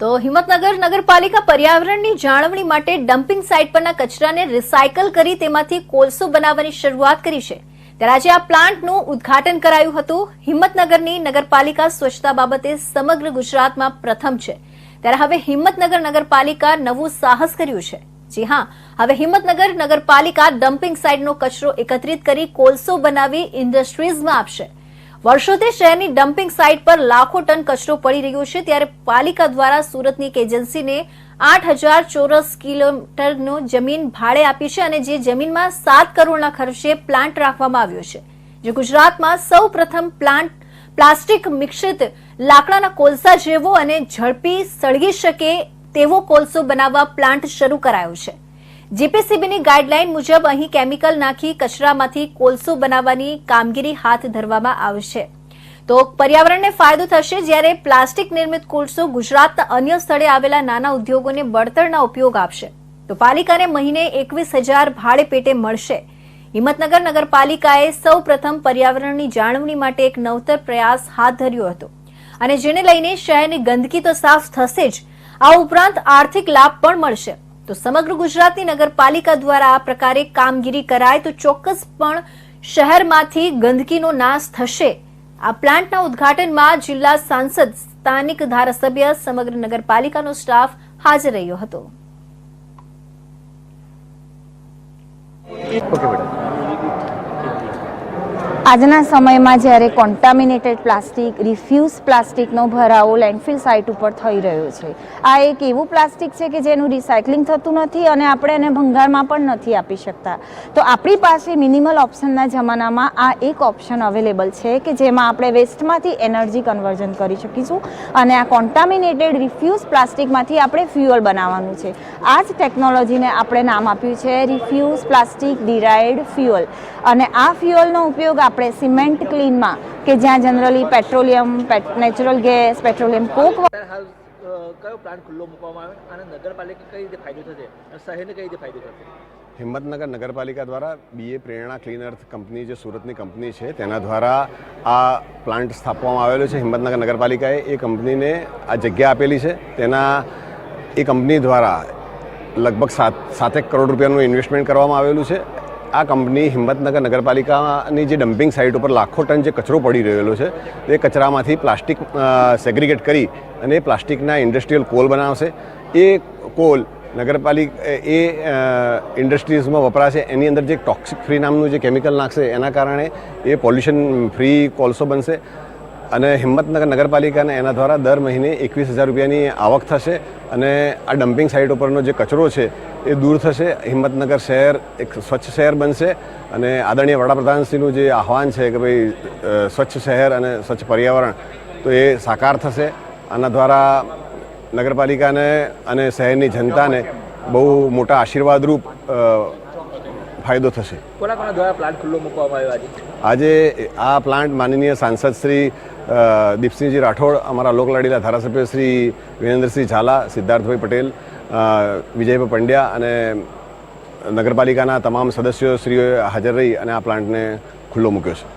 તો હિંમતનગર નગરપાલિકા પર્યાવરણની જાળવણી માટે ડમ્પિંગ સાઇટ પરના કચરાને રિસાયકલ કરી તેમાંથી કોલસો બનાવવાની શરૂઆત કરી છે। ત્યારે આજે આ પ્લાન્ટનું ઉદ્ઘાટન કરાયું હતું। હિંમતનગરની નગરપાલિકા સ્વચ્છતા બાબતે સમગ્ર ગુજરાતમાં પ્રથમ છે। ત્યારે હવે હિંમતનગર નગરપાલિકા નવું સાહસ કર્યું છે। જી હા, હવે હિંમતનગર નગરપાલિકા ડમ્પિંગ સાઇટનો કચરો એકત્રિત કરી કોલસો બનાવી ઇન્ડસ્ટ્રીઝમાં આપશે। વર્ષોથી શહેરની ડમ્પિંગ સાઇટ પર લાખો ટન કચરો પડી રહ્યો છે, ત્યારે પાલિકા દ્વારા સુરતની એક એજન્સીને 8000 ચોરસ કિલોમીટરનો જમીન ભાડે આપી છે અને જે જમીનમાં 7 કરોડના ખર્ચે પ્લાન્ટ રાખવામાં આવ્યો છે, જે ગુજરાતમાં સૌપ્રથમ પ્લાસ્ટિક મિશ્રિત લાકડાના કોલસા જેવો અને ઝડપી સળગી શકે તેવો કોલસો બનાવવા પ્લાન્ટ શરૂ કરાયો છે। જીપીસીબીની ગાઈડલાઈન મુજબ અહીં કેમિકલ નાખી કચરામાંથી કોલસો બનાવવાની કામગીરી હાથ ધરવામાં આવશે। તો પર્યાવરણને ફાયદો થશે, જ્યારે પ્લાસ્ટિક નિર્મિત કોલસો ગુજરાતના અન્ય સ્થળે આવેલા નાના ઉદ્યોગોને બળતણના ઉપયોગ આપશે। તો પાલિકાને મહિને 21,000 ભાડે પેટે મળશે। હિંમતનગર નગરપાલિકાએ સૌ પ્રથમ પર્યાવરણની જાળવણી માટે એક નવતર પ્રયાસ હાથ ધર્યો હતો અને જેને લઈને શહેરની ગંદકી તો સાફ થશે જ, આ ઉપરાંત આર્થિક લાભ પણ મળશે। તો સમગ્ર ગુજરાતની નગરપાલિકા દ્વારા આ પ્રકારે કામગીરી કરાય તો ચોક્કસ પણ શહેરમાંથી ગંદકીનો નાશ થશે। આ પ્લાન્ટના ઉદ્ઘાટનમાં જિલ્લા સાંસદ, સ્થાનિક ધારાસભ્ય, સમગ્ર નગરપાલિકાનો સ્ટાફ હાજર રહ્યો હતો। આજના સમયમાં જ્યારે કોન્ટામિનેટેડ પ્લાસ્ટિક, રિફ્યુઝ પ્લાસ્ટિકનો ભરાવો લેન્ડફિલ સાઇટ ઉપર થઈ રહ્યો છે, આ એક એવું પ્લાસ્ટિક છે કે જેનું રિસાયકલિંગ થતું નથી અને આપણે એને ભંગારમાં પણ નથી આપી શકતા। તો આપણી પાસે મિનિમલ ઓપ્શનના જમાનામાં આ એક ઓપ્શન અવેલેબલ છે કે જેમાં આપણે વેસ્ટમાંથી એનર્જી કન્વર્ઝન કરી શકીશું અને આ કોન્ટામિનેટેડ રિફ્યુઝ પ્લાસ્ટિકમાંથી આપણે ફ્યુઅલ બનાવવાનું છે। આ જ ટેકનોલોજીને આપણે નામ આપ્યું છે રિફ્યુઝ પ્લાસ્ટિક ડિરાઇવ્ડ ફ્યુઅલ અને આ ફ્યુઅલનો ઉપયોગ આપણે સિમેન્ટ ક્લીનમાં કે જ્યાં generally petroleum, natural gas, petroleum coke કયો પ્લાન્ટ ખુલ્લો મૂકવામાં આવે અને નગરપાલિકા કઈ રીતે ફાયદો થશે અને શહેરને કઈ રીતે ફાયદો થશે? હિંમતનગર નગરપાલિકા દ્વારા BA પ્રેરણા ક્લીન અર્થ કંપની, જે સુરતની કંપની છે, તેના દ્વારા આ પ્લાન્ટ સ્થાપવામાં આવેલો છે। હિંમતનગર નગરપાલિકાએ એ કંપનીને આ જગ્યા આપેલી છે। તેના એ કંપની દ્વારા લગભગ 7 કરોડ રૂપિયાનું ઇન્વેસ્ટમેન્ટ કરવામાં આવેલું છે। આ કંપની હિંમતનગર નગરપાલિકાની જે ડમ્પિંગ સાઇટ ઉપર લાખો ટન જે કચરો પડી રહેલો છે, તે કચરામાંથી પ્લાસ્ટિક સેગ્રીગેટ કરી અને પ્લાસ્ટિકના ઇન્ડસ્ટ્રીયલ કોલ બનાવશે। એ કોલ નગરપાલિકા એ ઇન્ડસ્ટ્રીઝમાં વપરાશે। એની અંદર જે ટોક્સિક ફ્રી નામનું જે કેમિકલ નાખશે, એના કારણે એ પોલ્યુશન ફ્રી કોલસો બનશે અને હિંમતનગર નગરપાલિકાને એના દ્વારા દર મહિને 21,000 રૂપિયાની આવક થશે અને આ ડમ્પિંગ સાઇટ ઉપરનો જે કચરો છે એ દૂર થશે। હિંમતનગર શહેર એક સ્વચ્છ શહેર બનશે અને આદરણીય વડાપ્રધાનશ્રીનું જે આહવાન છે કે ભાઈ સ્વચ્છ શહેર અને સ્વચ્છ પર્યાવરણ, તો એ સાકાર થશે। આના દ્વારા નગરપાલિકાને અને શહેરની જનતાને બહુ મોટા આશીર્વાદરૂપ ફાયદો થશે। કોના દ્વારા પ્લાન્ટ ખુલ્લો મૂકવામાં આવ્યો? આજે આ પ્લાન્ટ માનનીય સાંસદ શ્રી દીપસિંહજી રાઠોડ, અમારા લોકલાડીલા ધારાસભ્ય શ્રી વિરેન્દ્રસિંહ ઝાલા, સિદ્ધાર્થભાઈ પટેલ, વિજયભાઈ પંડ્યા અને નગરપાલિકાના તમામ સદસ્યો શ્રીઓએ હાજર રહી અને આ પ્લાન્ટને ખુલ્લો મૂક્યો છે।